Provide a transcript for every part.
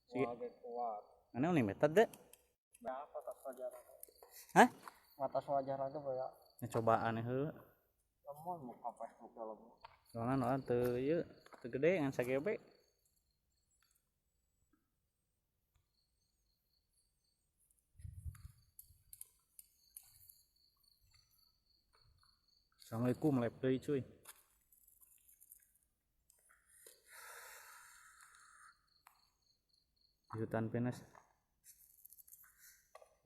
Sige. Wage kuat. Ano ni metode deh? Berapa tak wajar? Hah? Atas wajar aja ya. Cobaan heula. Lemon muka Facebook dalam. Soalnya no teu ieu teu gede ngan sagebe. Assalamualaikum live deui cuy. Di hutan pinus.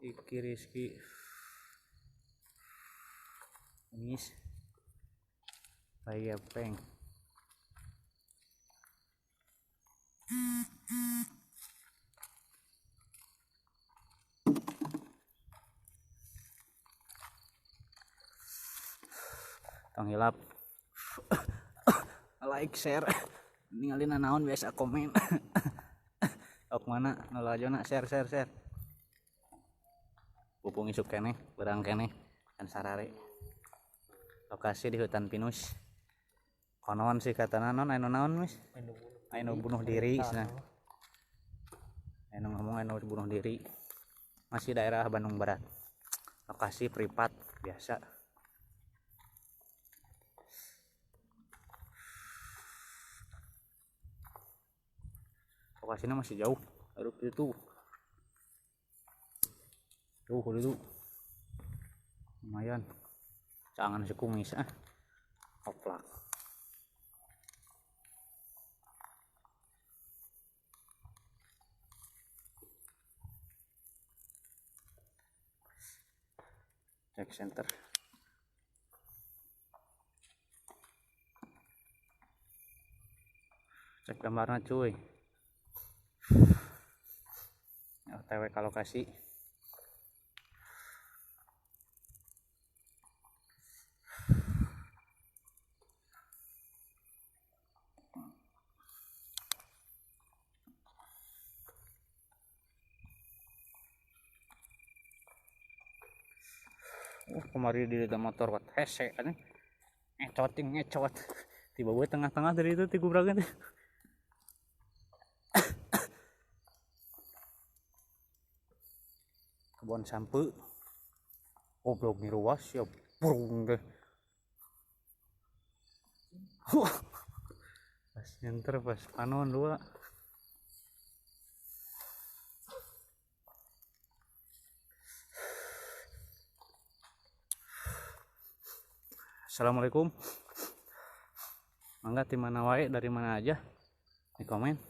Iki Rizky. Nis. Raya Peng. Tong hilap. Like, share. Ninggalin naon biasa komen. Ok mana nolajona share. Pupung isuk keneh, berang keneh kan sarare. Lokasi di hutan pinus. Konon sih katana non anu naon mis? Anu bunuh diri cenah. Anu ngomong anu bunuh diri. Masih daerah Bandung Barat. Lokasi privat biasa. Lokasinya masih jauh. Harus itu. Jauh itu. Lumayan. Jangan sekumis ah. Oplak. Cek center. Cek gambarnya cuy. OTW ke lokasi. Kemarin di motor wat hese kan. Ngecot. Tiba-tiba tengah-tengah dari itu tiga beragam. Kebun sampe. Goblok nih ruas ya burung deh. Pas nyenter pas panon dua. Assalamualaikum. Mangga di mana wae dari mana aja di komen.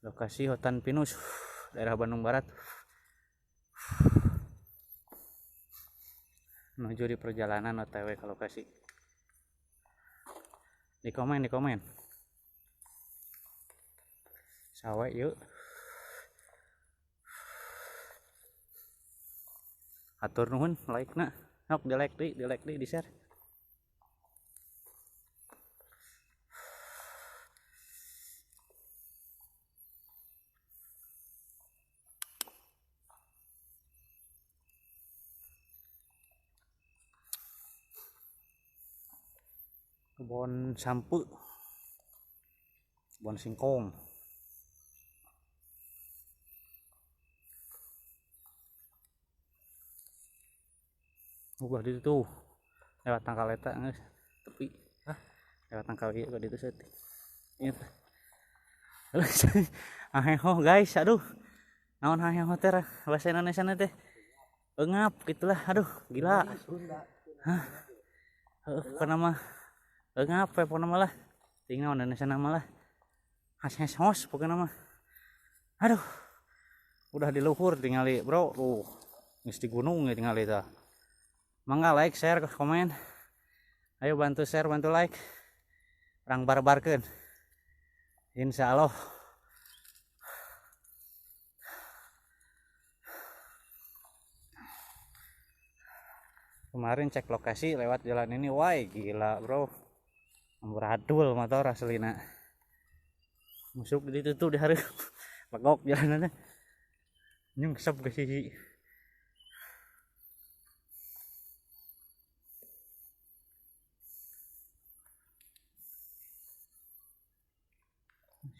Lokasi hutan pinus daerah Bandung Barat. Menuju di perjalanan OTW ke lokasi. Di komen. Sawe yuk. Atur nuhun like na. Nok di like di share. Kebun sampe. Kebun singkong. Ubah di situ. Lewat tangkal eta geus tepi. Lewat tangkal ieu ka ditu seutik. Ingat. Aheho guys, aduh. Naon aheho teh bahasa Indonesia teh? Engap gitulah, aduh, gila. Hah. Kana mah engap we pokona mah lah. Ting naon Indonesia nama lah. Has pokona mah. Aduh. Udah di luhur tingali, bro. Geus di gunung ya tingali tah. Mangga like, share, komen. Ayo bantu share, bantu like. Orang barbarkeun. Insyaallah. Kemarin cek lokasi lewat jalan ini, wah gila bro. Beradul motor aslina. Masuk di situ di hari legok jalanannya. Nyungsep ke sisi.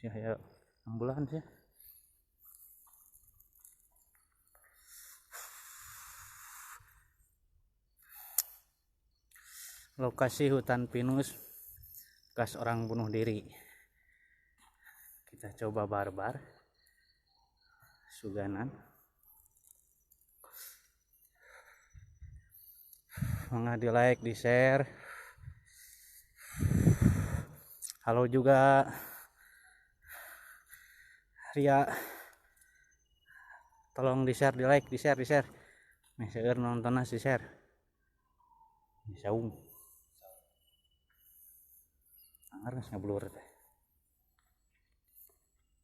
Ya ambulans ya. lokasi hutan pinus bekas orang bunuh diri. Kita coba barbar Suganan. Mangga di like, di share. Halo juga Ria, tolong di share, di like, di share, di share. Nih seueur nontonnya di share. Saung. Anggar geus ngeblur teh.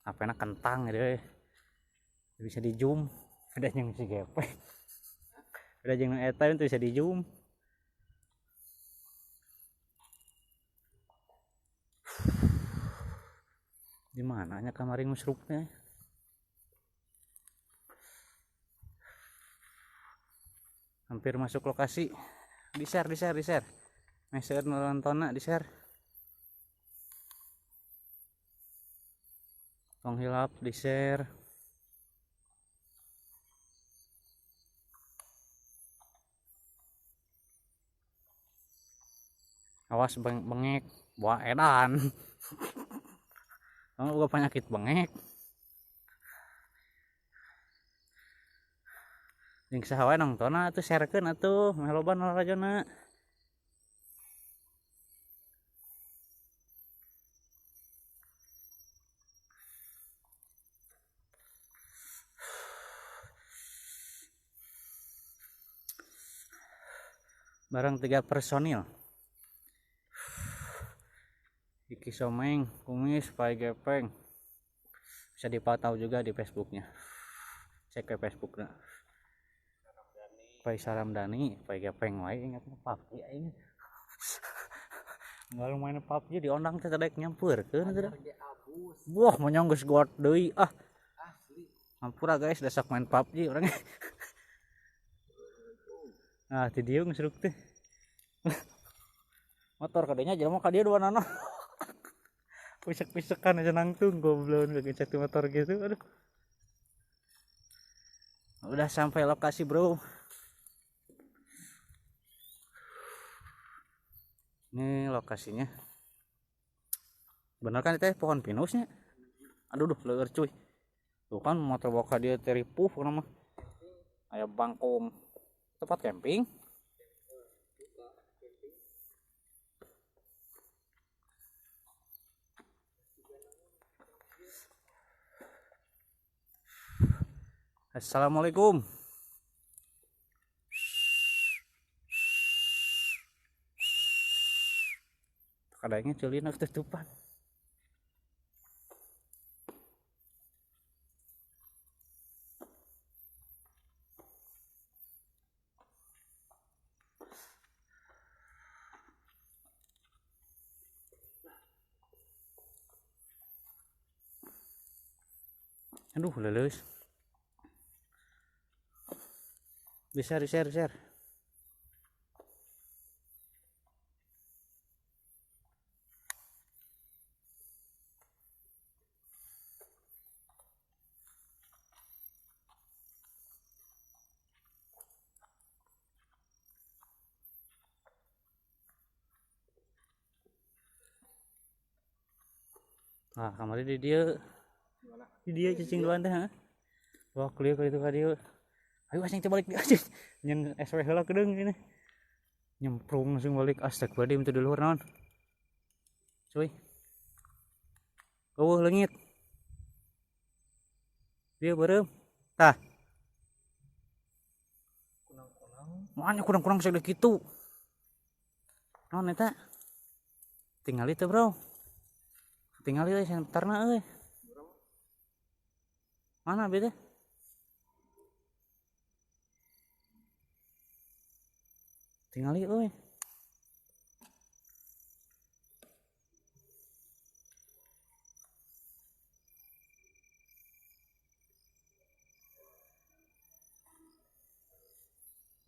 Apena kentang gitu. Bisa di zoom. Beda jeung si gepeng. Beda jeung eta itu bisa di zoom. Di mananya kamari musruknya? Hampir masuk lokasi. Di share, di share, di share. Nah, share nontonnya di share. Tong hilap di share. Awas bengek, buah edan. Kamu buka penyakit bengek. Jeung saha wae nongtonna atuh sharekeun atuh, meh loba nu rajona. Bareng 3 personil. Iki Someng, Kumis, Pai Gepeng. Bisa dipantau juga di Facebooknya. Cek ke Facebooknya. Pai Saramdhani, Pai Gepeng wae ingatna PUBG aing. Ngalu main PUBG di ondang teh tadek nyampeurkeun teh. Wah, monyong geus god deui ah. Ampura guys, da sok main PUBG urang. Nah, ti dieu ngesruk teh. Motor kadenya jelema ka dieu dua nana. Pisek-pisekan aja nangtung goblon kagencet motor gitu. Aduh. Udah sampai lokasi, bro. Ini lokasinya. Bener kan itu pohon pinusnya? Aduh, leueur cuy. Tuh kan motor boka dia teripuh nama. Aya bangkong tempat camping. Assalamualaikum. Kadangnya celina tutupan. Aduh, leles. Di share, share, share. Nah, kamari di dia. Di dia cacing duluan teh, ha. Wah, kuliah kali itu ka dieu. Ayo asing teh balik di asing. Nyen SW heula kedeung ini. Nyemprung langsung balik. Astagfirullahaladzim teh di luhur naon. Cuy. Eueuh leungit. Dia beureum. Tah. Moanya kurang-kurang segede kitu. Naon eta? Tingali teh, bro. Tingali euy sebentarna euy. Mana beda? Tingali euy.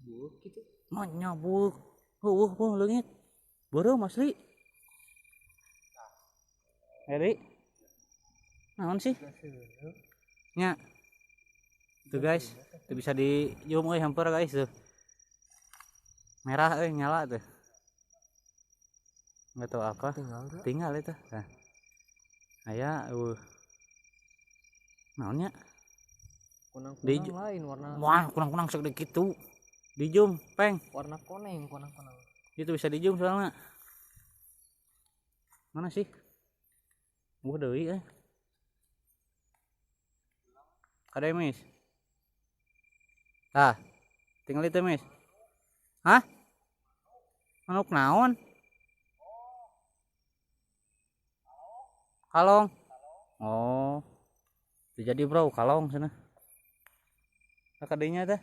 Buuk gitu. Monya buuk. Heueuh leungit. Beureum asli. Eri. Naon sih? Nya. Tuh guys, tuh bisa di zoom euy hampir guys tuh. Merah euy nyala tuh. nggak tahu apa tinggal itu nah aya naonnya kunang-kunang lain warna wah kunang-kunang sok gitu di zoom peng warna kunang-kunang itu bisa di zoom soalnya mana sih gua deui kada mis ah tinggal itu mis hah manuk naon kalong oh jadi bro kalong sana kadenya teh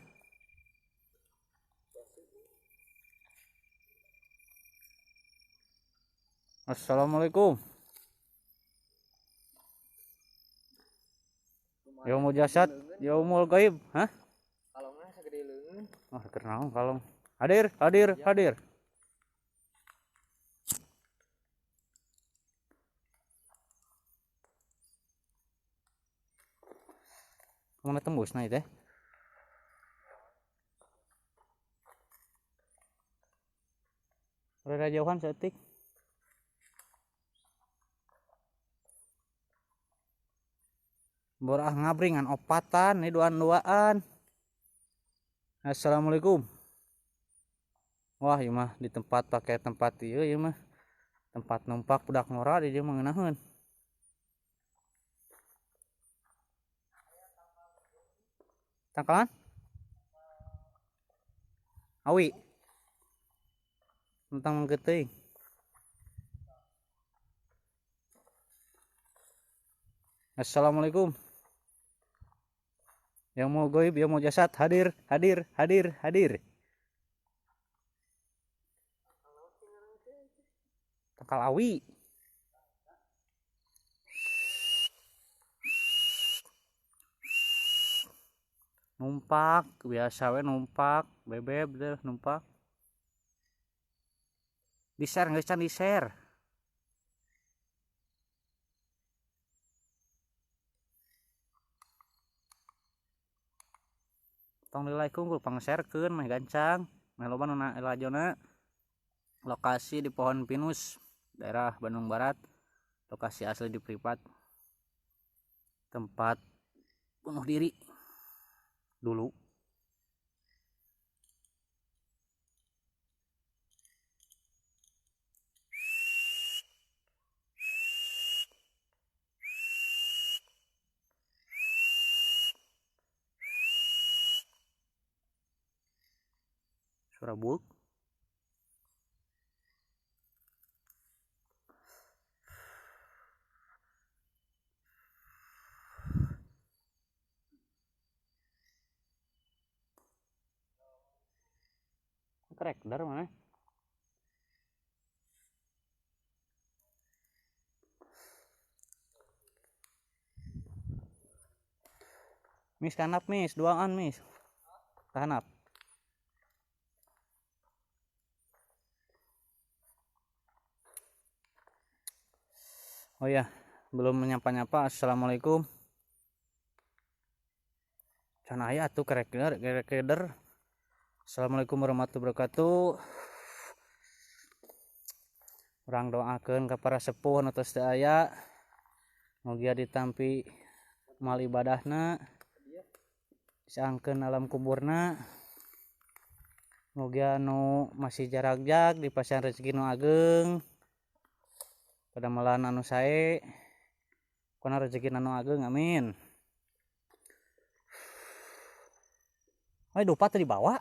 assalamualaikum yaumul jasad yaumul gaib hah kalongnya segede leungeun wah kenaon kalong hadir mana tembus na teh rada jauhan seetik borah ngabringan opatan nih duaan assalamualaikum wah ieu mah di tempat pakai tempat ieu mah tempat numpak budak ngora di dieu mah ngeunaheun tangkalan awi tentang mangkeuting assalamualaikum yang mau goib yang mau jasad hadir tangkal awi numpak biasa we numpak bebeb deh numpak di share nggak can di share tong di like unggul pang sharekeun mah gancang mah loba nu elajona lokasi di Pohon Pinus daerah Bandung Barat lokasi asli di privat tempat bunuh diri dulu suara buk krek dar mana mis kanap mis duaan mis kanap oh ya belum menyapa-nyapa assalamualaikum can aya tuh krek assalamualaikum warahmatullahi wabarakatuh urang doakeun ka para sepuh nu tos teu aya mugia ditampi mal ibadahna disaangkeun alam kuburna mugia anu masih jarag-jag dipasihan rezeki nu ageng padamelan anu sae kana rezeki anu ageng amin dupa teh dibawa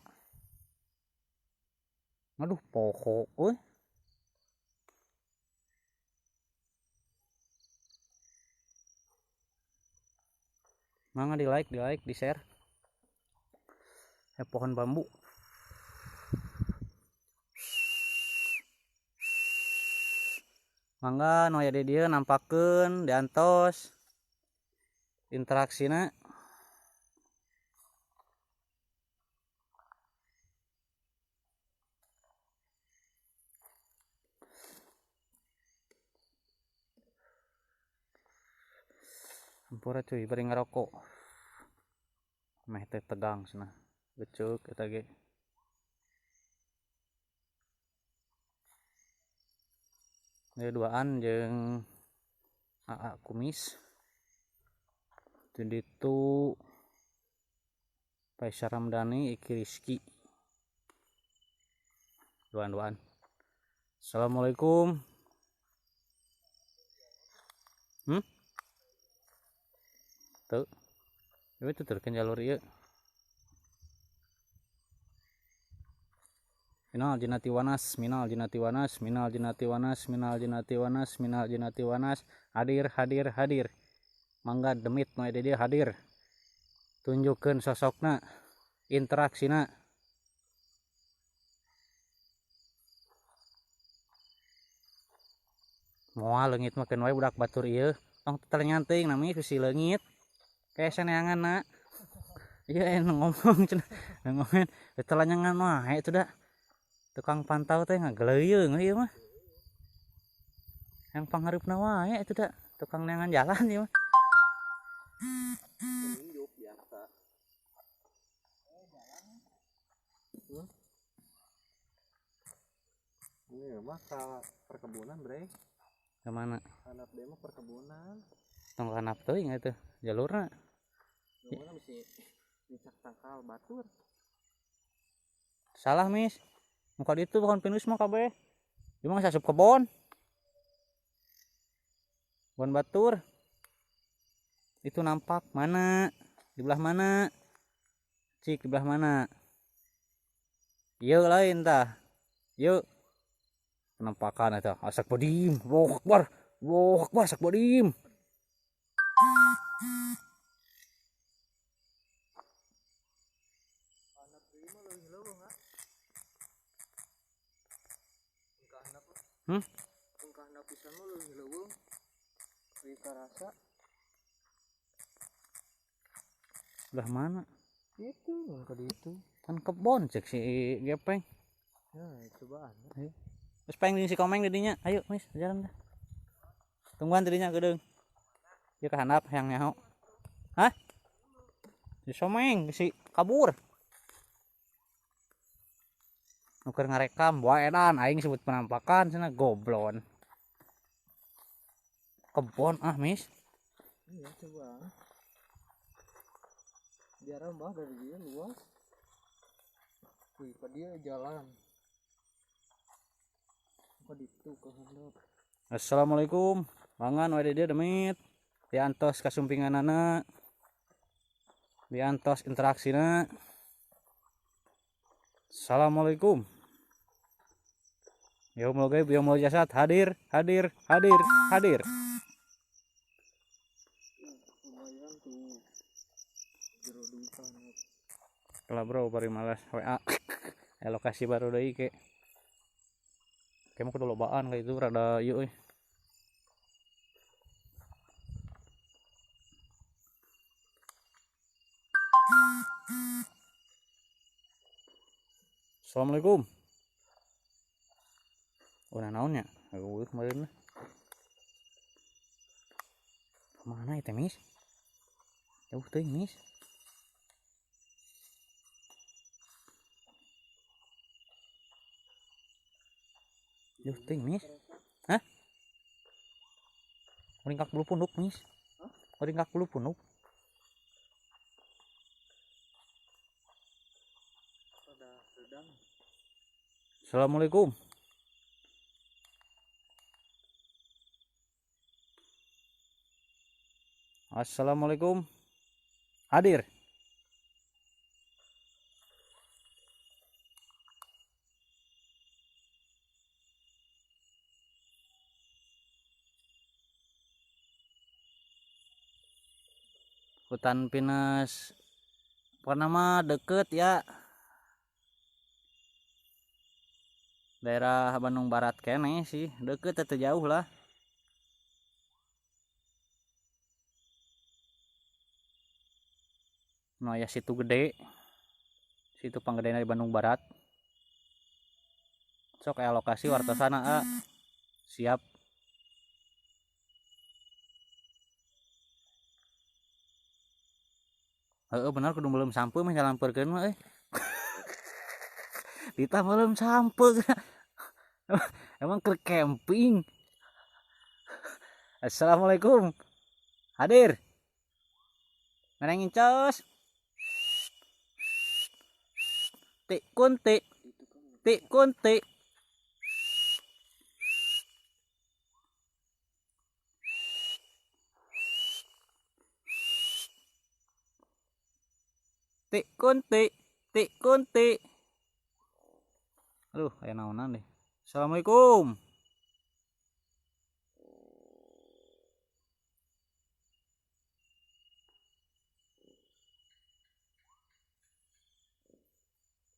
aduh poho euy mangga di like di share pohon bambu mangga nu aya di dieu nampakkeun diantos interaksina ampura cuy bari ngarokok meh teh tegang cenah becuk eta ge duaan jeung AA Kumis itu Faisal Ramdhani Iki Rizky duaan. Assalamualaikum. Tuh itu terken jalur ieu minal jinati wanas hadir mangga demit nu aya dia hadir tunjukkeun sosokna interaksina moal leungit mah keun wae budak batur ieu tong ternyanting nami ku si leungit kayak saneanganna ieu ngomong cenah ngomongin telanyangan wae itu dah tukang pantau teh ngageleuyeung ieu mah yang pangharupna wae itu dah tukang neangan jalan ieu mah Penunjuk biasa. Ini mah perkebunan, Bre. kemana Hanap dia mah perkebunan. tong kanap teuing atuh jalurna Gimana mesti dicak tangkal batur. salah mis muka ditu bukan pinus mah kabeh cuma sasup kebon batur itu nampak mana di belah mana cik di belah mana yuk lain tah yuk penampakan itu asak bodim Allahu Akbar asak bodim Hanap dia mah leuwih leuweung ha. Engka hanap mah. Engka hanap pisan mah leuwih leuweung. Rika rasa belah mana itu engka ditu. kan kebon cek si gepeng Nah, cobaan. ayo terus pengen si komeng didinya ayo mis jalan dah tungguan didinya gedeng dia kehandap yang nyaho hah si someng si kabur nuker ngarekam bawa edan aing sebut penampakan sana goblon kebon mis Iya, coba. Biar mbah dari dia luas. Wih, ke dia jalan. Ke ditu ke handap. Assalamualaikum mangan wae dia demit diantos kasumpinganana diantos interaksina Assalamualaikum yaumul gaib yaumul jasad hadir Lumayan tuh. Jero duit hanap. lah bro bari malas WA lokasi baru deui ke mah kudu lobaan kayak itu rada ieu euy Assalamualaikum udah naonnya aku kemarin lah mana itu mis jauh tuh mis jauh tuh mis hah ringkak bulu punuk mis ringkak bulu punuk Rada sedang. Assalamualaikum Assalamualaikum hadir hutan pinus nama deket ya daerah Bandung Barat kene sih deket atau jauh lah no ya situ gede situ panggedean dari Bandung Barat sok kayak lokasi wartosana siap benar kudu belum sampai mah jalan perkeun mah Dita belum sampai emang ke camping Assalamualaikum. Hadir. Ngarengin cos. Tik kuntik. Tik kuntik. Tik kuntik. Tik kuntik. Aduh, aya naonan deh. Assalamualaikum.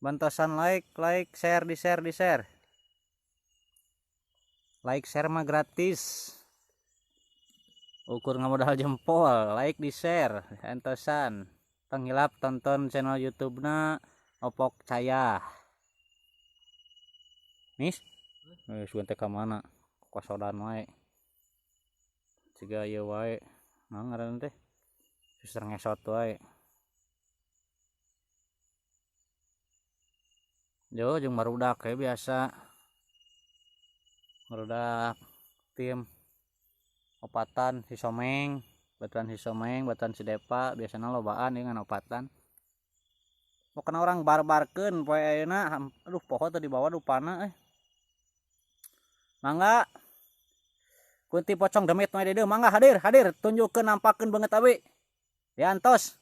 Bantasan like, share, di share. Like, share mah gratis. Ukur ngamodal jempol, like, di share, entosan. Tenghilap tonton channel YouTube na Opok Caya. Nis, sugan teh ka mana? Kosodan wae. Ciga ieu wae. Nah ngaran teh. Suster ngesot wae. Jo jeung barudak kayak biasa. Barudak tim opatan Hisomeng, baturan Hisomeng, baturan Sidepa, biasanya lobaan dengan opatan. Pokoknya orang barbarkeun poe ayeuna, aduh poho teh dibawa dupana Mangga. Kunti pocong demit mah deudeuh, mangga hadir, tunjukkeun nampakkeun banget abi. Diantos.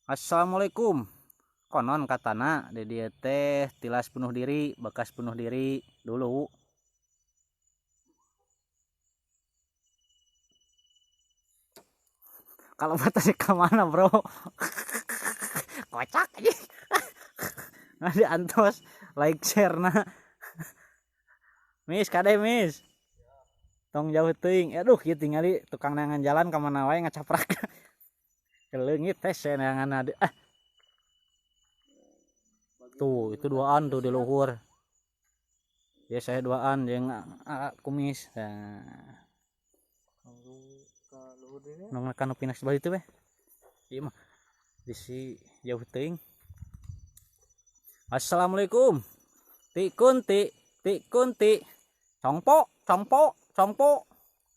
Assalamualaikum. Konon katana di dieu teh tilas penuh diri, bekas penuh diri dulu. Kalau batasnya ke mana, bro? Kocak aja. Ada antos like share na. Mis kade mis. Tong jauh teuing. Aduh kieu tingali tukang neangan jalan ka mana wae ngacaprak. Leungit teh neangan ada. Tuh, itu duaan tuh di luhur. Ya saya duaan jeung kumis. Nah. Nong kanu pinas bali teh beh. Ieu mah di si jauh teuing. Assalamualaikum. Tik kunti, tik kunti. Congpo, congpo, congpo.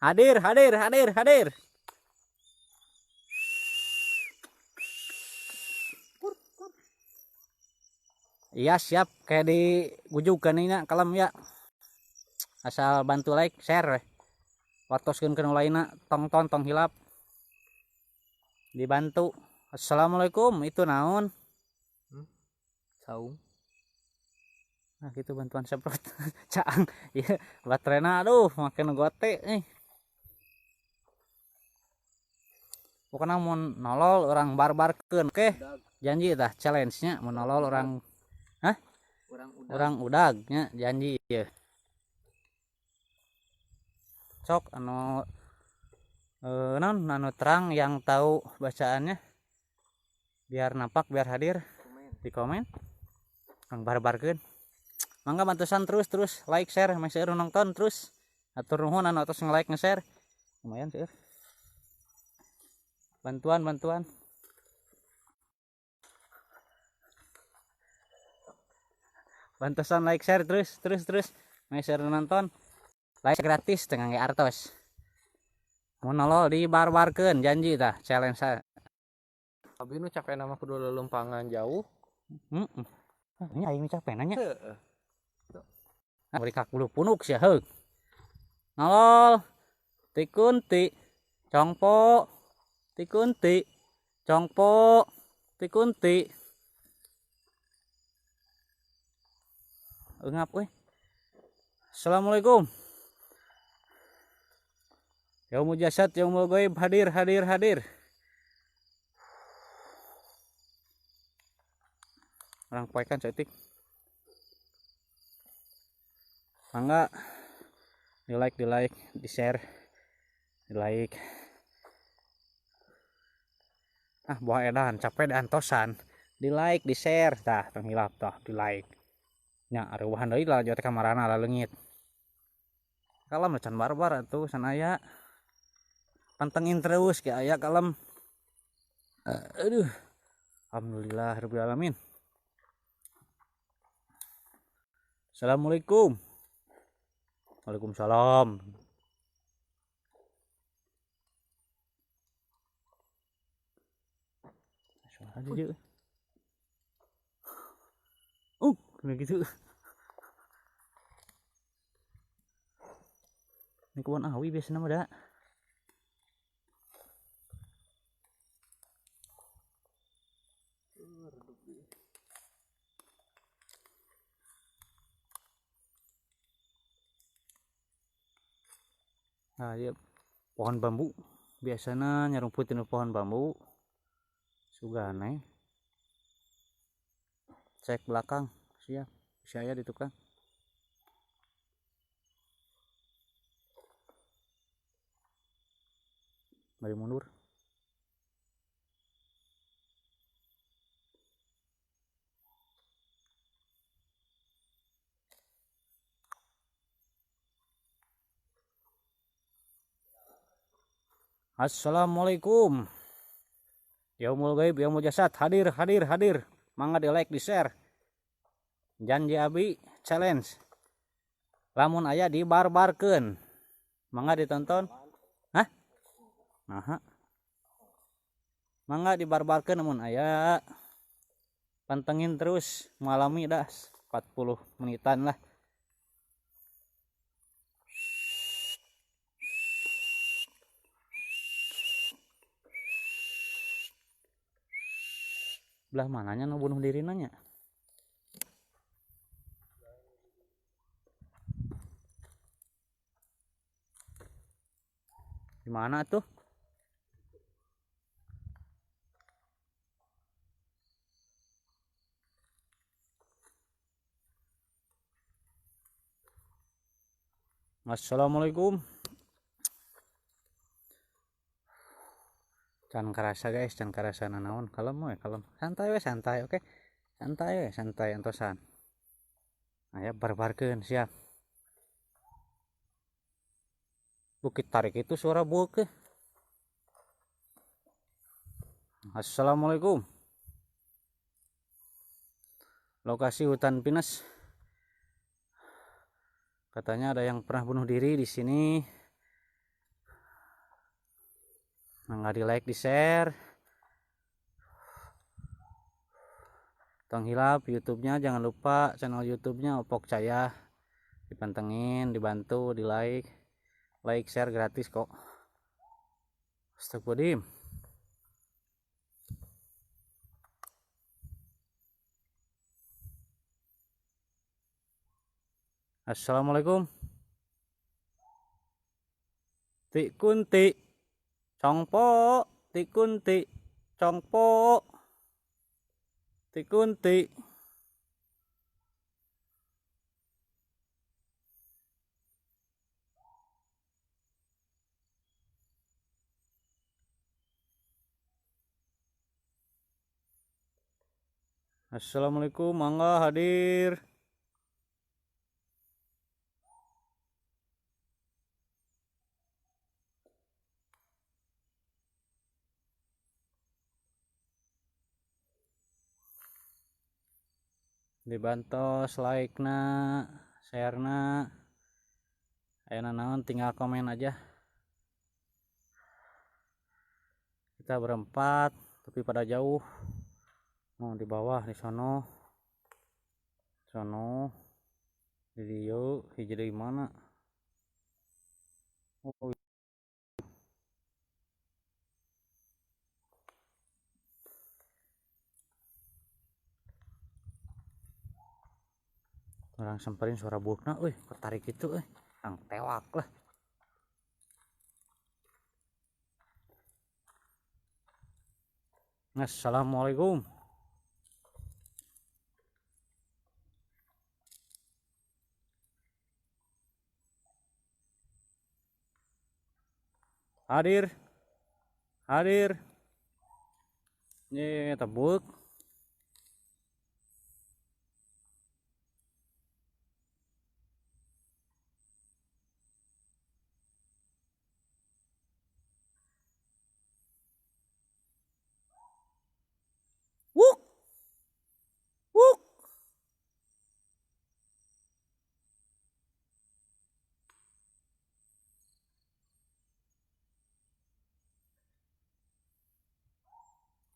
Hadir. Iya siap kayak di gujukan ini kalem ya. Asal bantu like, share weh. Watoskeun kana lainna tong hilap. Dibantu. Assalamualaikum, itu naon? Saung. Nah gitu bantuan semprot. Caang. Iya, baterena aduh makin gote nih. Pokoknya mau nolol orang barbarkeun. Oke. Janji tah challenge-nya mau nolol orang orang udagnya janji ya. Sok anu anu terang yang tahu bacaannya biar nampak biar hadir di komen kang barbarkeun. Mangga bantusan terus like share masih nonton terus atur nuhun anu atos nge-like nge-share lumayan sih bantuan bantusan like share terus masih nonton like gratis dengan artos mau nolol di barbarkeun janji tah challenge saya. Abi nu capek nama kudu lelempangan jauh. Ini aing capek nanya. Beri kak bulu punuk sih heug. Nolol. Tikunti. Congpo. Tikunti. Congpo. Tikunti. Engap euy. Assalamualaikum. Yaumul jasad yaumul ghaib hadir. Orang poekan cetik. Mangga di like, di share, di like. Buah edan capek dan tosan. Di like, di share, tah tenghilap tah di like. Nya areuhan deui lah jote kamarana lah leungit. Kalem can barbar atuh sanaya. Pantengin terus ke aya kalem. Aduh. Alhamdulillah rabbil alamin. Assalamualaikum. Waalaikumsalam. Suara dia. Kayak gitu. Ini kawan awi biasa nama dah. Nah, ya pohon bambu. Biasanya nyarumputin pohon bambu. Sugane. Cek belakang. Siap. Saya di tukang. Mari mundur. Assalamualaikum. Yaumul gaib, yaumul jasad. Hadir. Mangga di like, di share. Janji abi challenge. Lamun aya dibarbarkeun. Mangga ditonton. Hah? Nah. Mangga dibarbarkeun namun aya. Pantengin terus malami dah 40 menitan lah. Belah mananya nu bunuh diri nanya? Di mana tuh? Assalamualaikum. Can karasa guys, can karasa nanaon. Kalem we, kalem. Santai we, santai, oke. Santai we, santai antosan. Aya barbarkeun siap. Bukit Tarik itu suara buuk. Assalamualaikum. Lokasi hutan pinus. Katanya ada yang pernah bunuh diri di sini. Nggak di like, di share. Tong hilap YouTube-nya, jangan lupa channel YouTube-nya Opok Caya. Dipantengin, dibantu, di like. Like, share gratis kok. Astagfirullahaladzim. Assalamualaikum. Ti kunti congpo, ti kunti congpo, ti kunti. Assalamualaikum, mangga hadir. Dibantos like na, share na. Ayo naon tinggal komen aja. Kita berempat tapi pada jauh. Oh, di bawah di sono. Sono. Di dieu hiji deui mana? Oh. Orang samperin suara buukna, ketarik itu, ang tewak lah. Assalamualaikum. Hadir. Ini tebuk. Wuk.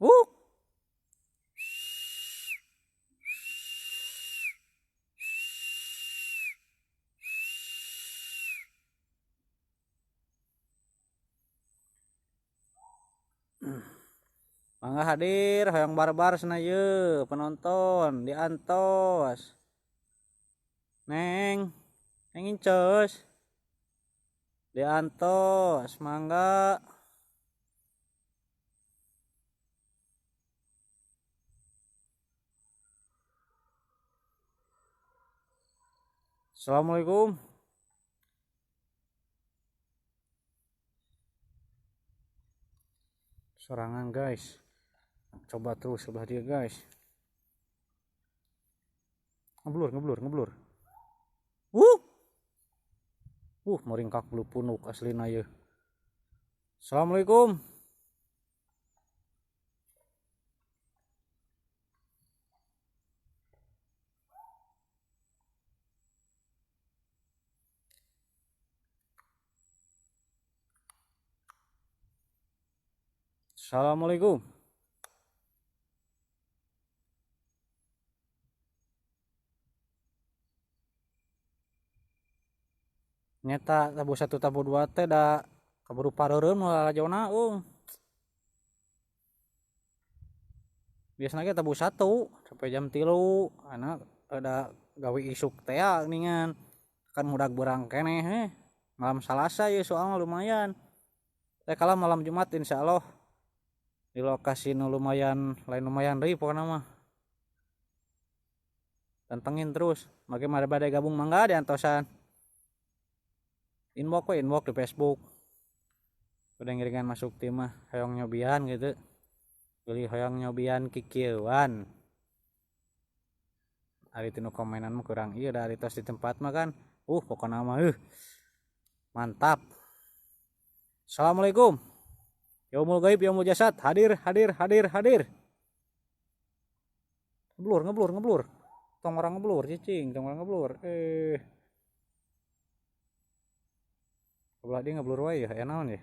Uh. Mangga hadir hoyong barbar sana ye penonton diantos. Neng incos diantos mangga. Assalamualaikum. Sorangan guys. Coba terus sebelah dia guys. Ngeblur. Meringkak bulu punuk aslina ye. Assalamualaikum. Assalamualaikum. Nyata tabu 1 tabu 2 teh da kaburu pareureun moal lajona biasanya kita tabu 1 sampai jam 3 anak ada gawe isuk teh ningan kan mudag berang keneh malam Salasa ya soalnya lumayan kalau malam Jumat insyaallah di lokasi nu lumayan lain lumayan deui pokona mah tantengin terus bagaimana badai gabung mangga di antosan inbox di Facebook udah ngiringan masuk tim mah hoyong nyobian gitu beli hoyong nyobian kikieuan hari tinu komenan mah kurang iya dari tos di tempat mah kan pokoknya mah mantap. Assalamualaikum. Yaumul gaib yaumul jasad hadir ngeblur tong orang ngeblur cicing tong orang ngeblur sebelah dia ngeblur wae ya naon ya.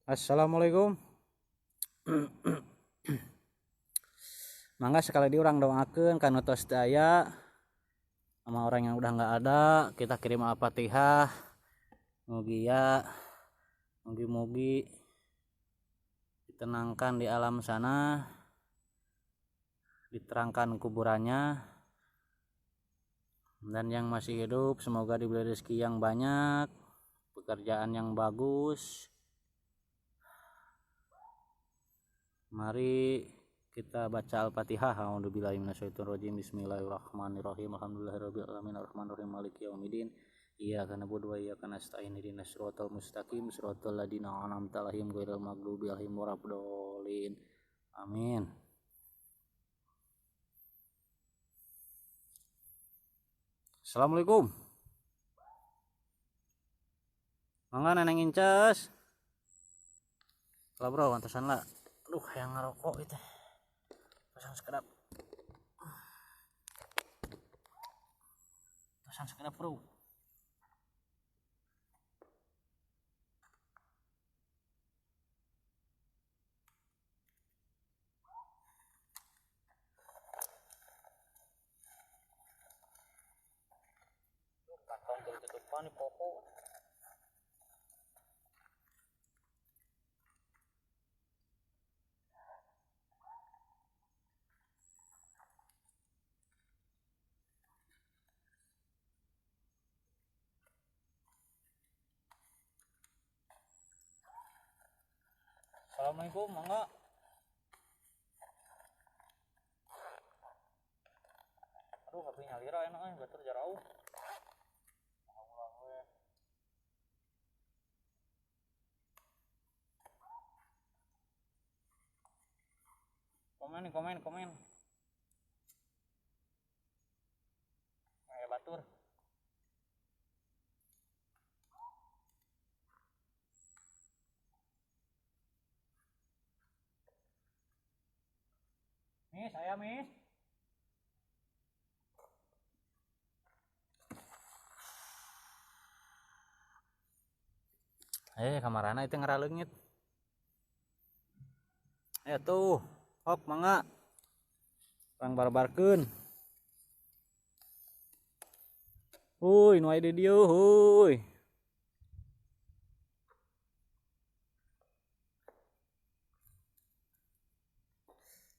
Assalamualaikum. Mangga sekali di orang doakeun kana tos daya sama orang yang udah nggak ada kita kirim Al-Fatihah mugi ditenangkan di alam sana diterangkan kuburannya dan yang masih hidup semoga diberi rezeki yang banyak pekerjaan yang bagus. Mari kita baca Al-Fatihah. A'udzubillahi minasyaitonirrajim. Bismillahirrahmanirrahim. Alhamdulillahirabbil alamin arrahmanirrahim maliki yaumiddin. Iyyaka na'budu wa iyyaka nasta'in ihdinas siratal mustaqim siratal ladzina an'amta 'alaihim ghairil maghdubi 'alaihim waladdallin. Amin. Assalamualaikum. Mangga neneng incas. Lah bro, antosan lah. Aduh, yang ngerokok itu. Pasang sekedap. Bro. Kantong tutupan di pokok. Assalamualaikum, mangga. Aduh, HP nyalira enak batur jarau. Komen. Batur. Miss. Kamarana itu ngaraleungit. Tuh, hok mangga. Orang barbarkeun. Huy, nu aya di dieu, huy.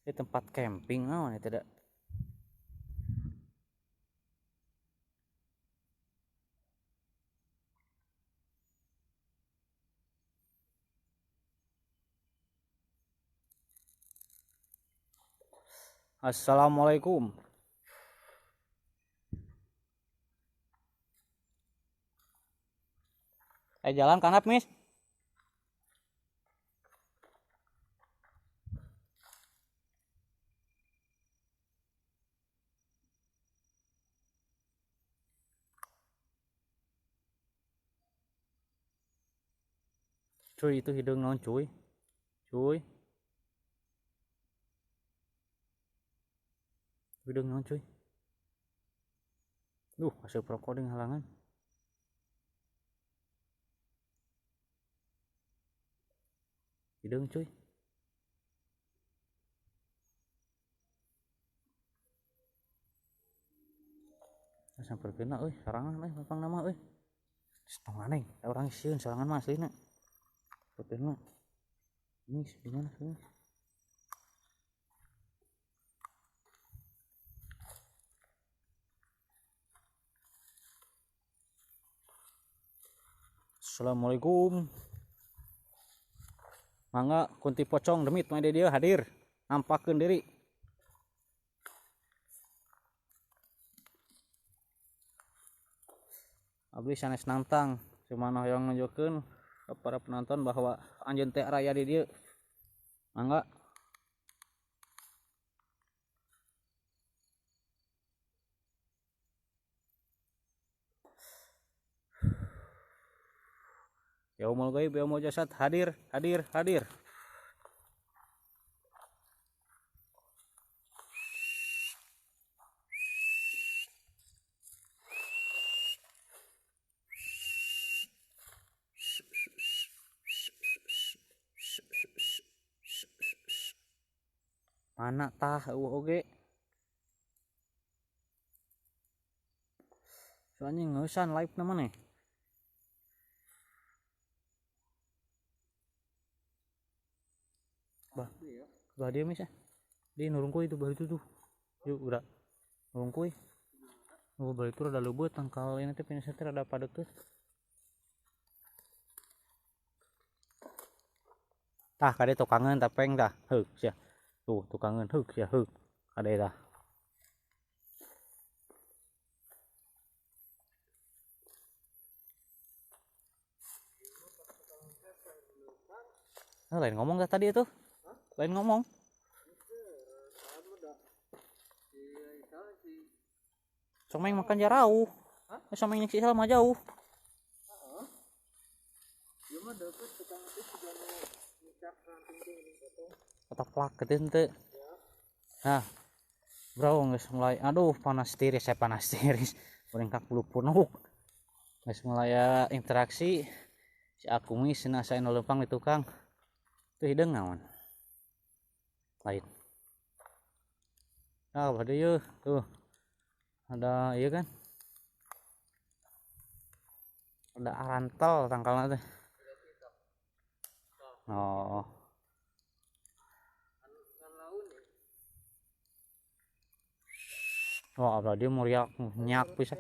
Ini tempat camping naon eta da. Assalamualaikum. Jalan kanap, Mis. Cuy, itu hidung naon cuy? Cuy. Hidung naon cuy? Hasil prokoding halangan. Hidung cuy. Sampai kena sorangan papang nama setengah aneh orang sieun sorangan mah aslina. Betul ini di mana sih? Assalamualaikum. Mangga kunti pocong demit mah dia hadir nampakkeun diri. Abdi sanes nantang cuma yang nunjukkeun ke para penonton bahwa anjeun teh raya di dieu. Mangga. Yaumul gaib yaumul jasad hadir. Mana tah oge. Soalnya ngeusan live na maneh. Bah dia Mis ya. Dia nurungkuy itu baru itu tuh. Yuk udah. Nurungkuy. Baru itu rada leubeut tangkal ini teh penyesat rada padeukeut. Tah kade tukangan tapeng dah. Heuk sia. Tuh tukangan heuk sia heuk. Kade dah. Lain ngomong gak tadi itu? Lain ngomong. Someng makan jarau. Someng nyiksi salah mah jauh. Kata plak ketin teh. Nah, bro geus mulai aduh panas tiris Urang kak bulu punuk. Geus mulai interaksi si Akumi cenah sae nu leumpang di tukang. Tuh hideung naon? Lain. Ada yeuh tuh. Ada iya kan? Ada arantel tangkalna teh. Oh. Wah, abah dia mau nyak pisan.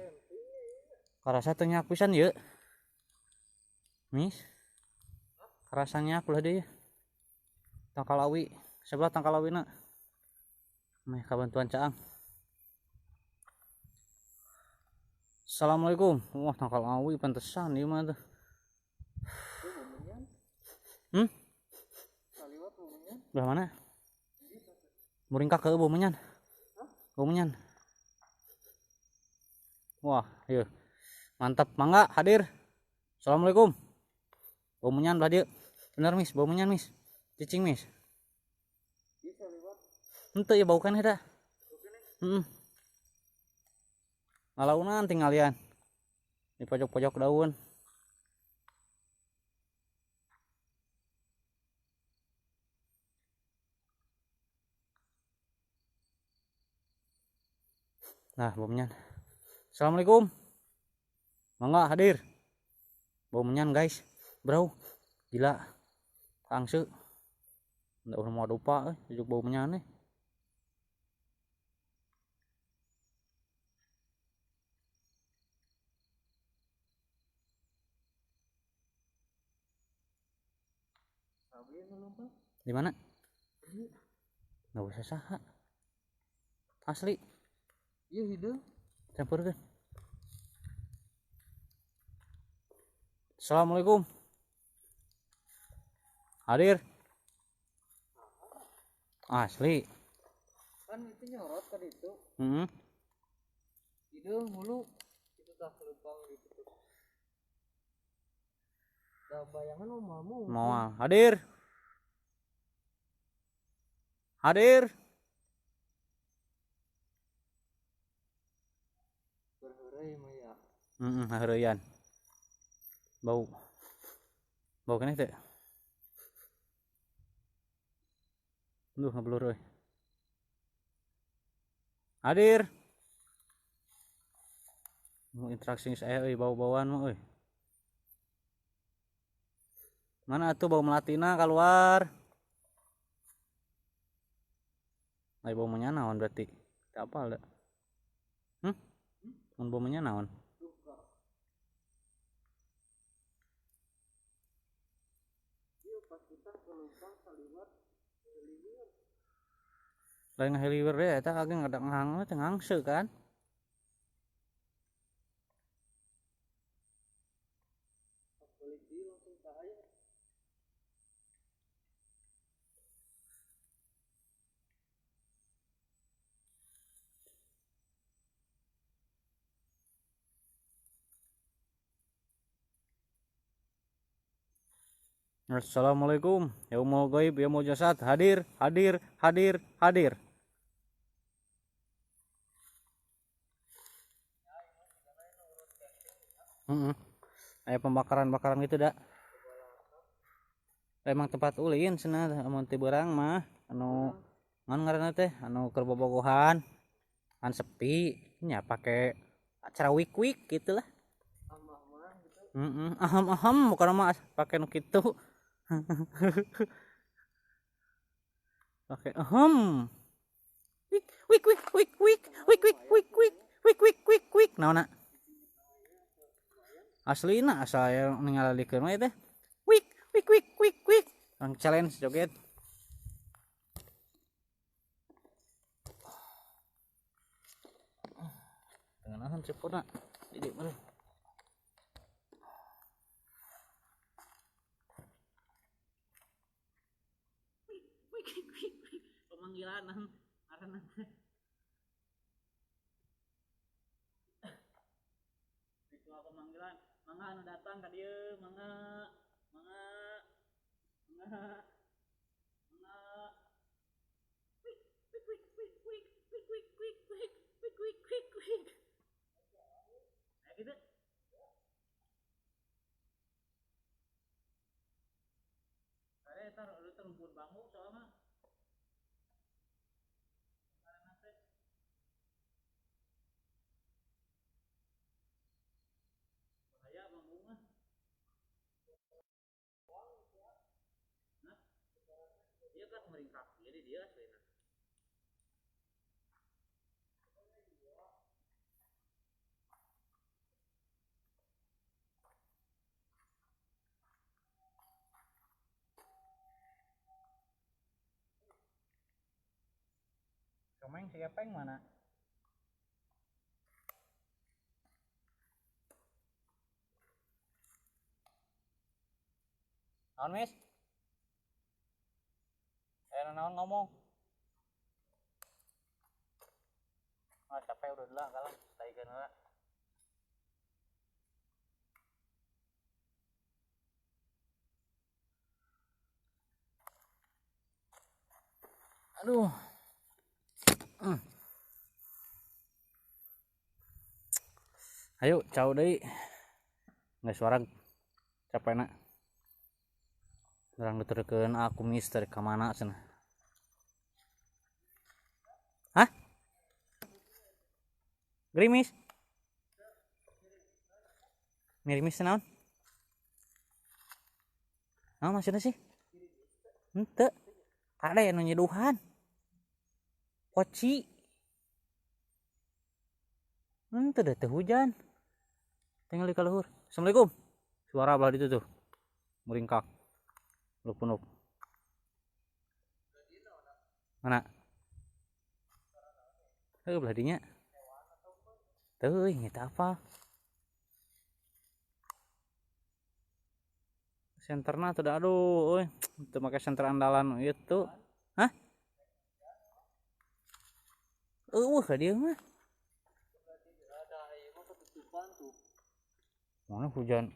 Karasa teh nyak pisan yeuh. Mis. Karasa nyak ulah deui. Tangkalawi, sebelah tangkalawina. Meh kabantuan caang. Assalamualaikum. Wah, tangkalawi pantesan ieu mah teh. Belah mana? Muringkak ke bau menyan. Bau menyan. Wah, iya. Mantap, mangga hadir. Assalamualaikum. Bau menyan belah dieu. Bener Mis, bau menyan Mis. Cicing Mis. Henteu ya bau kan eta. Ngalaunan tinggal lian. Di pojok-pojok daun. Nah, bomnya. Assalamualaikum. Mangga hadir. Bomnya guys. Bro. Gila. Angse. Nggak udah mau lupa jujuk bomnya nih. Di mana? Nggak usah saha. Asli. Iya hidup. Campurkan. Assalamualaikum. Hadir. Asli. Kan itu nyorot kan itu. Hidup mulu. Itu tak lubang gitu tuh. Dah bayangan omamu. Mau hadir. Hadir. Berhurai maya. Heureyan. Bau. Bau keneh teh. Duh, ngeblur euy. Hadir. Mau interaksi saya euy bau-bauan mah euy. Mana atuh bau melatina keluar? Ai bau nya naon berarti? Teu apal da. Mun bau nya naon? Lain ngaheliweur deh eta ageng ada ngang teh ngangse kan? Assalamualaikum. Yaumul ghaib, yaumul jasad. Hadir, hadir, hadir, hadir. Aya pembakaran-bakaran gitu dah. Emang tempat ulin cenah amun teu beurang mah anu ngan ngaranna teh anu keur bobogohan. Kan sepi nya pake acara wik-wik gitu lah. Aham bukan mah pake nu kitu. Pakai aham. Wik wik wik wik wik wik wik wik wik wik wik wik wik naonna. Aslina asal aya ningalikeun we teh. Wik wik wik wik wik. Ang challenge joget. Tengenahan cepuna. Jadi meureun. Pemanggilan ngaranna teh. Ritual pemanggilan. Mangga anu datang ka dieu, mangga. Mangga. Mangga. Mangga. Wik wik wik wik wik wik wik wik wik wik wik wik wik. Kayak gitu. Kare eta rumpun bambu soalna. Dia kan meringkak jadi dia aslinya. Komeng si Kepeng mana? Naon mis? Naon ngomong? Ah capek udah lah kalah, taikeun heula. Aduh. Ayo cau deui. Geus warag capena. Urang nuturkeun aku mister ka mana cenah. Hah? Gerimis. Gerimis naon? Naon maksudnya sih? Henteu. Ada yang nyeduhan. Poci. Henteu deh teh hujan. Tinggal di kaluhur. Assalamualaikum. Suara belah itu tuh. Meringkak. Lup-lup. Mana? Belah dinya. Tuh, ini apa? Senterna tuh aduh, itu pakai senter andalan itu. Hah? Dia mah. Mana hujan?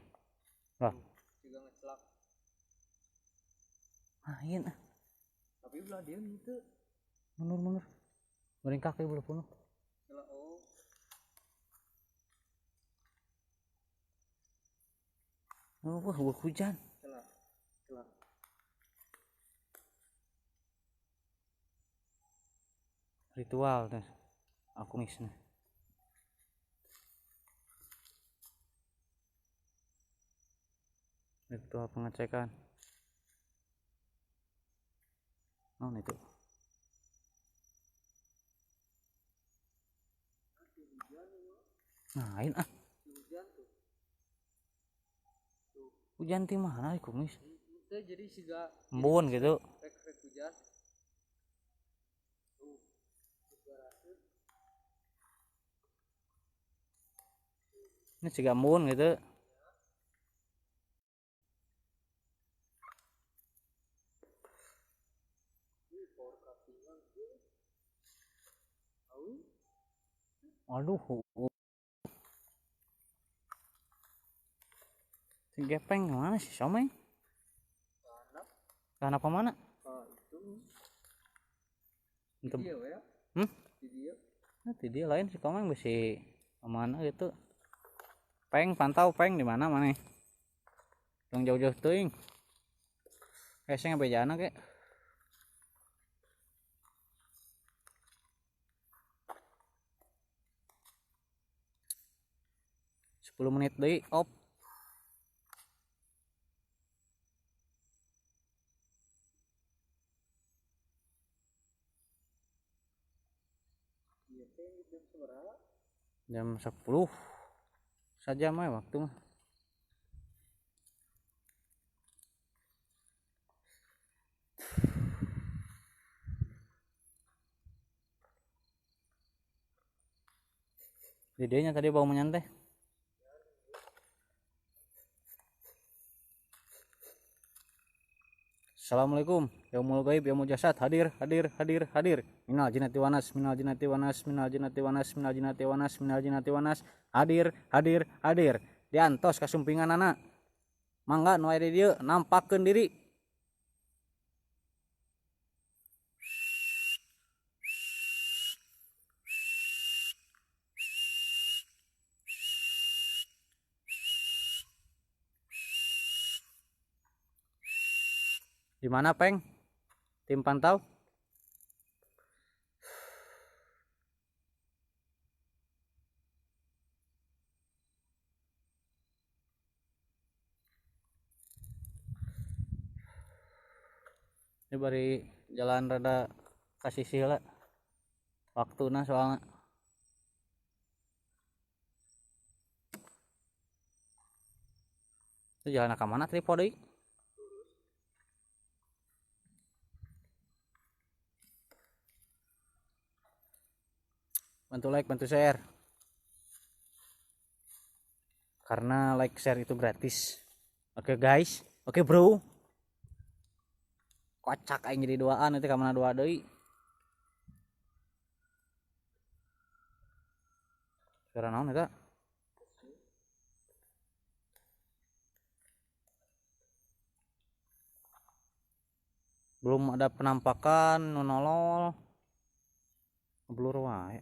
Lah, juga ngecelak. Main ah. Tapi belah dia gitu. Mundur. Mending kaki belah penuh. Celak oh. Hujan. Celak. Ritual nih. Aku misna. Ritual pengecekan. Oh, itu. Main ah. Hujan di mana di kumis? Itu jadi siga Embun gitu. rek hujan. Ini siga embun gitu. Aduh. Si Gepeng mana sih Someng? Karena apa mana? Itu dia ya. Di dia. Nanti dia lain si Komeng besi mana gitu. Peng pantau peng di mana mana? Yang jauh-jauh teuing. Kayaknya bejana kayak. 10 menit deui op. Jam 10 saja mah waktu mah. Dedenya tadi bau menyantai. Assalamualaikum. Yaumul gaib, yaumul jasad, hadir. Minal jinati wanas, hadir. Diantos kasumpingan anak. Mangga nu aya di dieu nampakkeun diri. Di mana, Peng? Tim pantau? Ini bari jalan rada kasih sila. Waktuna soalnya. Itu jalan ke mana tripod deui? Bantu like, bantu share. Karena like share itu gratis. Oke guys, oke bro. Kocak aing jadi duaan nanti ka mana dua deui. Suara naon eta? Belum ada penampakan nolol. Blur wae.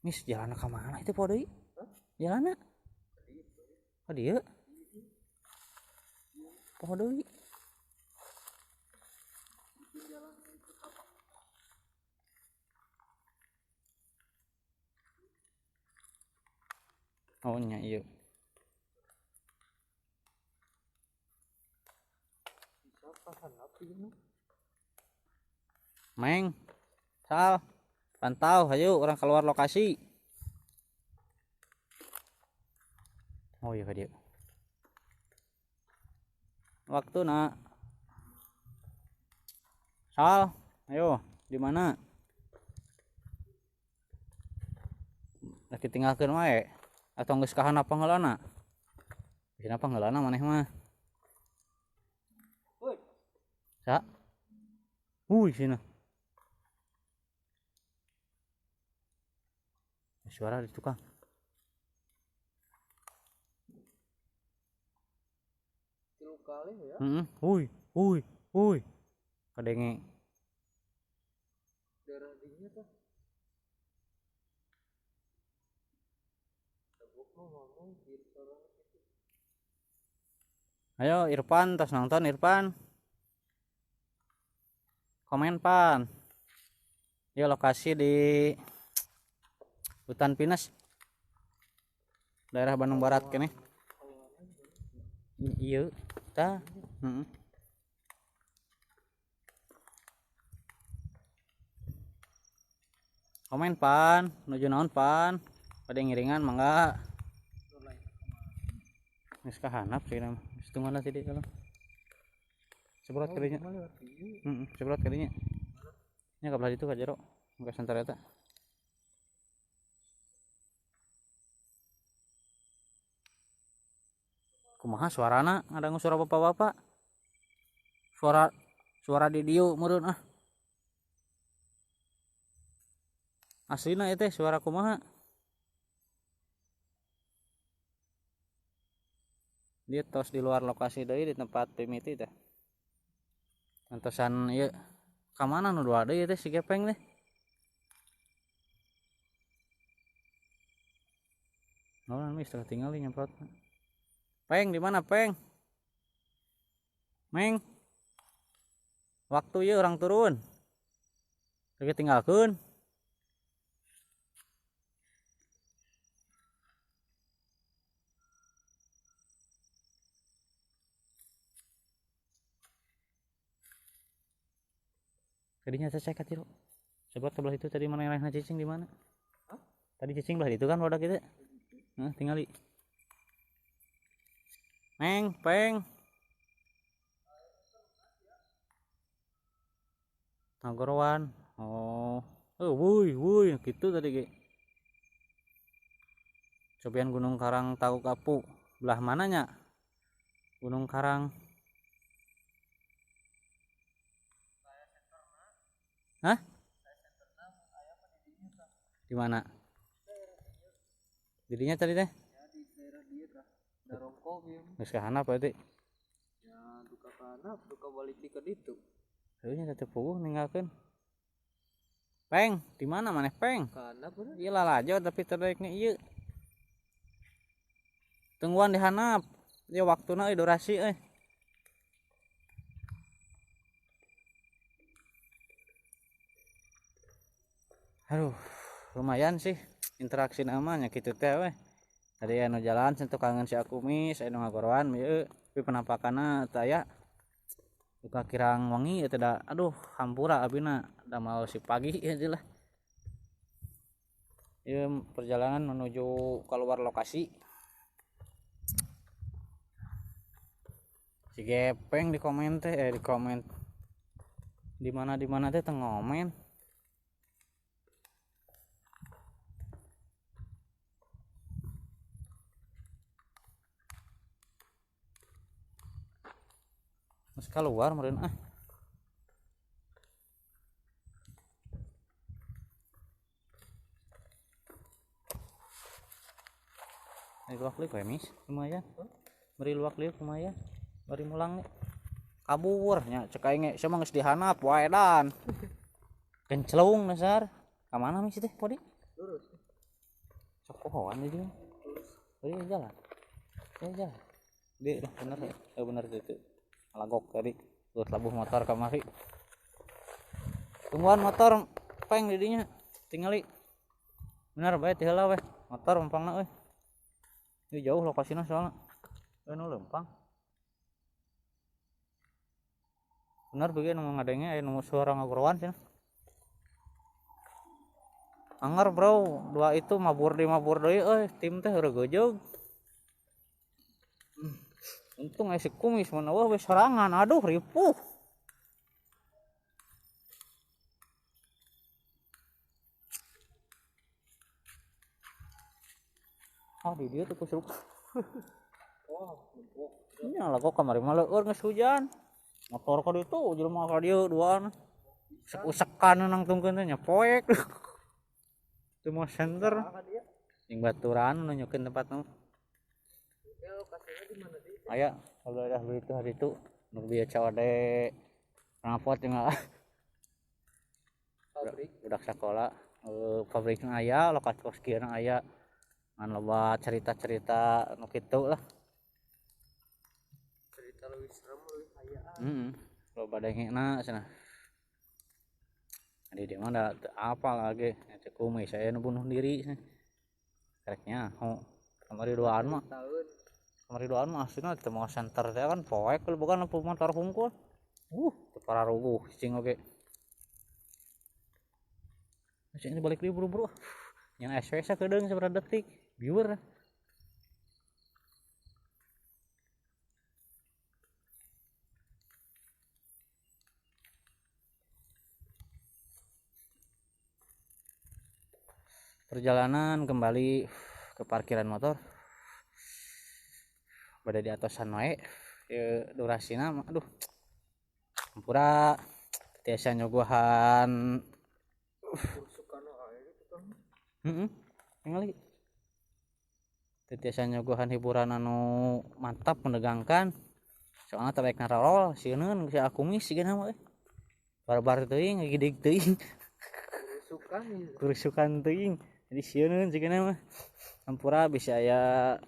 Mis jalan ke mana itu po deui? Jalanna? Ka dieu? Po deui. Oh nya ieu. Meng, Sal, pantau, ayo orang keluar lokasi. Oh iya dia. Waktu nak. Sal, ayo, di mana? Lagi tinggalkeun wae. Atau geus kahana pangeulana? Bisa pangeulana maneh mah. Sa? Sini. Suara di tukang. Tilu kali ya. Kadenge. Darah dingin tuh. Ngomong gitu. Ayo Irfan, tos nonton Irfan. Komen pan. Yuk lokasi di Hutan Pinus, daerah Bandung Barat kene. Iya, ta. Komen pan, menuju naon pan. Pada ngiringan mangga. Geus kahanap sih nama. Setengah lah tadi kalau. Seberat kadinya. Seberat kadinya. Nya kabelah itu ka jero. Engka santar eta. Kumaha suarana ngadangu suara bapak-bapak? Suara di dieu meureun ah. Aslina ieu teh suara kumaha? Dia tos di luar lokasi deui di tempat mimiti teh. Antosan ieu ka mana nu dua deui teh si Gepeng teh. Naon mis teh tinggal nyemprot. Peng di mana Peng? Meng. Waktu ieu orang turun. Lagi tinggalkeun. Tadinya saya ka tiru. Sebelah sebelah itu tadi mana yang cicing di mana? Tadi cicing belah itu kan wadah kita. Nah, tinggali. Meng, Peng. Nagorowan. Oh. Wuih, gitu tadi ge. Cobian Gunung Karang tahu kapu. Belah mananya? Gunung Karang. Hah? Di mana? Didinya tadi teh? Ya di daerah dia kah. Darongko bieu. Geus kahanap berarti. Ya duka kana, duka balik di ka ditu. Heuh nya teh puguh ninggalkeun. Peng, di mana maneh Peng? Kana bener. Ieu lalajo tapi terbaiknya ieu. Tungguan dihanap. Ieu waktuna durasi euy. Aduh, lumayan sih interaksi namanya gitu teh weh. Tadi anu jalan sentuh kangen si Akumis, anu ngagorowan ieu tapi penampakanna teh aya buka kirang wangi eta da aduh hampura abina da mau si pagi ya lah. Ieu perjalanan menuju keluar lokasi. Si Gepeng di komen teh di komen di mana teh teu ngomen. Mas keluar meureun ah. Luak liuk we mis lumayan. Beri luak liuk lumayan. Bari mulang. kabur nya cek aing ge sia mah geus dihanap wae dan kenclung dasar ka mana misi teh podi lurus sok pohoan di dieu deui jalan jalan di bener ya bener itu lagok tadi terus labuh motor kamari tungguan motor peng di dinya tingali bener bae teh heula weh motor umpangna euy ini jauh lokasina soalna nu lempang bener begini nu ngadenge aya nu suara ngagorowan cenah anger bro dua itu mabur deui euy tim teh heureuh gojog untung aya si kumis mana wah we sorangan aduh ripuh di dia tuh kusuk ini lah kok kamari mah leueur geus hujan motor ka ditu jelema ka dieu duaan usek-usekan nangtungkeun teh nya poek teu mau center jeung baturan nunjukeun tempatna ya lokasinya di mana sih aya kalau udah beli itu hari itu nu bieu cawade ngapot jeung pabrik budak sakola pabrikna aya lokasi kos kieuna aya ngan loba cerita-cerita nu kitu lah cerita leuwih serem leuwih hayaan loba dengena cenah di dia mah da apa lagi cek kumis saya nu bunuh diri karek nyaho kamari doaan mah tahun kamari doaan mah aslinya teu mau center teh kan poek kalau bukan lampu motor hungkul teu pararuguh cing oge cing balik deui buru-buru yang SWS kedeung sabaraha detik viewer perjalanan kembali ke parkiran motor pada di atasan wae durasina aduh hampura tiasa nyogohan suka no ae gitu kan ningali tiasa nyogohan hiburan anu mantap menegangkan soalnya terbaik narol sieun si akumis siga mah barbar teuing gidig teuing kurusukan teuing jadi sieun cigana mah hampura bisa aya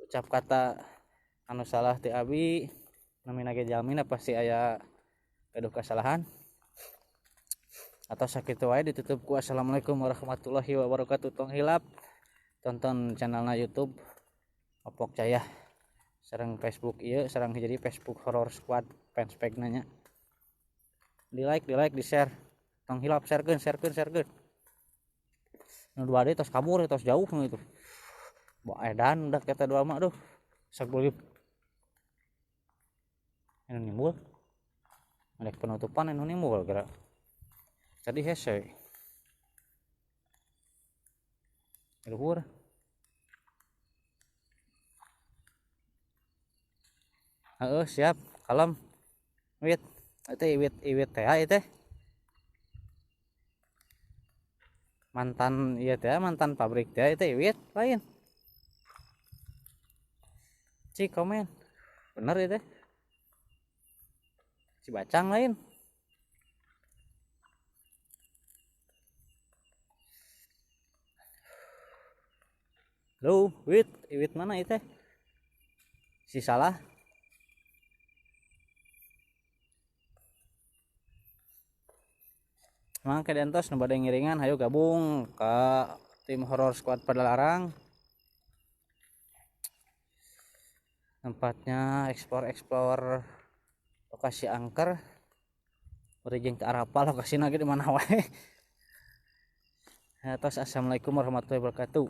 ucap kata anu salah ti abi namina ge jalmi pasti aya gaduh kasalahan atau sakitu wae ditutup ku assalamualaikum warahmatullahi wabarakatuh tong hilap tonton channelna YouTube Opok Cahya sareng Facebook ieu sareng jadi Facebook Horror Squad fanspage-na nya di like di share tong hilap sharekeun nu dua deui tos kabur tos jauh nu itu bae edan udah kata dua mah aduh sak beulip anu nimbul ada penutupan anu nimbul geura tadi hese luhur siap kalem wit teh iwit teh teh mantan iya teh mantan pabrik teh itu iwit lain cik komen bener ya teh si bacang lain lo iwit mana itu si salah mangke dentos nu bade ngiringan hayu gabung ke tim Horror Squad Padalarang tempatnya explore lokasi angker berijing ke arah apa lokasi lagi di mana wae. Atas assalamualaikum warahmatullahi wabarakatuh.